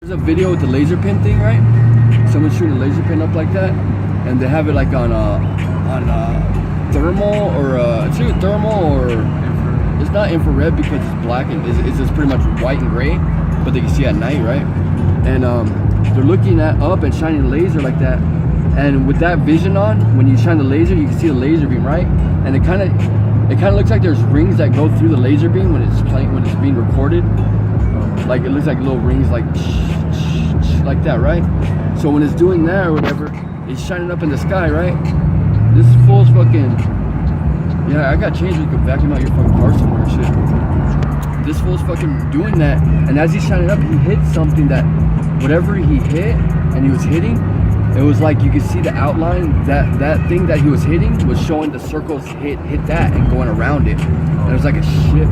There's a video with the laser pin thing, right? Someone's shooting a laser pin up like that, and they have it like on thermal or it's either thermal or infrared. It's not infrared because it's black and it's just pretty much white and gray, but they can see at night, right? And they're looking at up and shining a laser like that, and with that vision on, when you shine the laser, you can see the laser beam, right? And it kind of looks like there's rings that go through the laser beam when it's playing, when it's being recorded. Like it looks like little rings, like that, right? So when it's doing that or whatever, it's shining up in the sky, right? This fool's fucking, yeah, I got changed. You could vacuum out your fucking car somewhere and shit. This fool's fucking doing that, and as he's shining up, he hit something that, whatever he hit, and he was hitting, it was like you could see the outline, that thing that he was hitting was showing the circles hit that and going around it. And it was like a shit,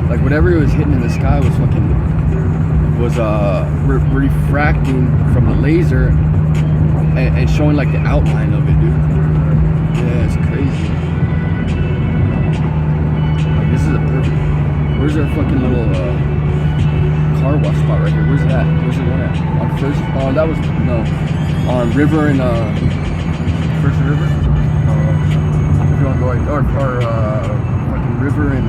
like whatever he was hitting in the sky was refracting from the laser and showing like the outline of it, dude. Yeah, it's crazy. Like this is a perfect. Where's our fucking little car wash spot right here? Where's that? Where's the one at? On First? Oh, that was no. On River and First River. If you want to go right, or fucking River and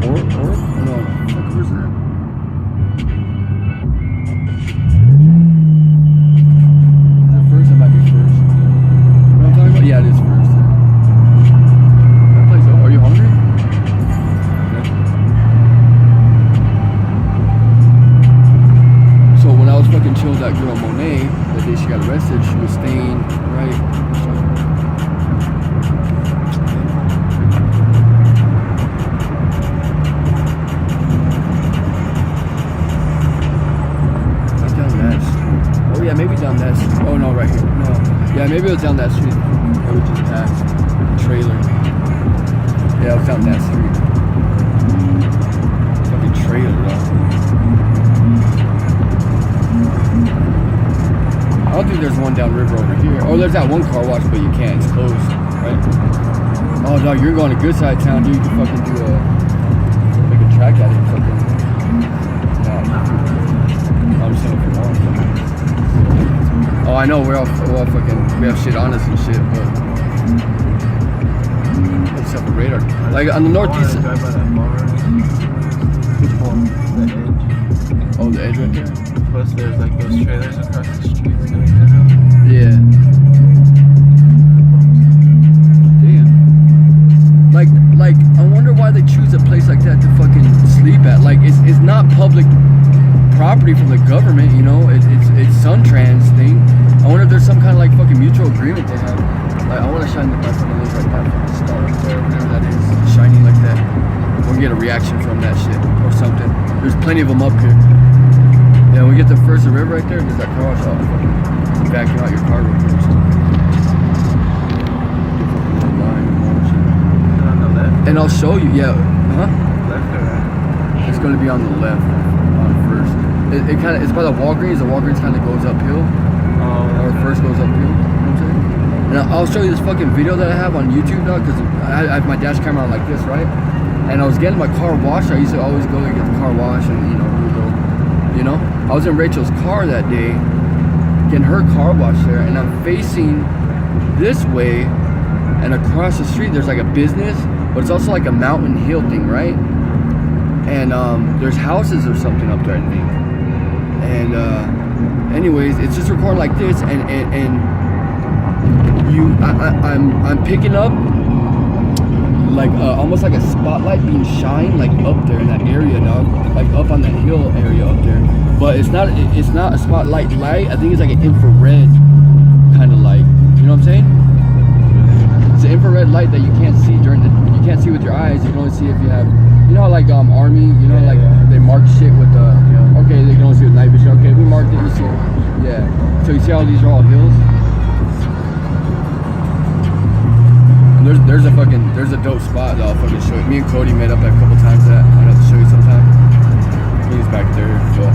or no, fuck, where's that? Is it First? It might be First. You know what I'm talking about? Yeah, it is First. That place. Oh, are you hungry? So when I was fucking chilling with that girl Monet, the day she got arrested, she was staying right. That's down that street. Oh yeah, maybe down that street. Oh no, right here. No. Yeah, maybe it was down that street. It was just past the trailer. Yeah, it was down that street. Fucking trailer though. I don't think there's one downriver over here. Oh, there's that one car wash, but you can't. It's closed, right? Oh, no, you're going to good side town, dude. You can fucking do make a track out of it. Fucking. No, I'm just saying if you're wrong. Oh, I know. We're all fucking. We have shit on us and shit, but. Let's have a radar. Like on the northeast. Which one? The edge. Oh, the edge right there? Plus, there's like those trailers across the street. Yeah. Damn. Like, I wonder why they choose a place like that to fucking sleep at. Like, it's not public property from the government, you know. It's Suntrans thing. I wonder if there's some kind of like fucking mutual agreement they have. Like, I want to shine the light from the list like that fucking star up there, whatever that is, shining like that. We'll get a reaction from that shit or something. There's plenty of them up here. Yeah, when we get to First River right there, there's that car wash out. You vacuum out your car real quick or something. On the left? And I'll show you, yeah. Huh? Left or right? It's going to be on the left, on First. It kind of, it's by the Walgreens. The Walgreens kind of goes uphill. Oh, or First goes uphill. You know what I'm saying? And I'll show you this fucking video that I have on YouTube, dog, because I have my dash camera on like this, right? And I was getting my car washed. I used to always go and get the car washed and, you know, you know, I was in Rachel's car that day, getting her car washed there, and I'm facing this way, and across the street there's like a business, but it's also like a mountain hill thing, right? And there's houses or something up there, I think. And anyways, it's just recording like this, and I'm picking up like almost like a spotlight being shined like up there in that area, dog, like up on the hill area up there. But it's not a spotlight light. I think it's like an infrared kind of light. You know what I'm saying? It's an infrared light that you can't see you can't see with your eyes. You can only see if you have, you know, like army, you know, they mark shit with the. Okay, they can only see with night vision. Okay, we marked it. You see, yeah. So you see how these are all hills. There's a dope spot that I'll fucking show you. Me and Cody met up a couple times at. I'll have to show you sometime. He's back there, but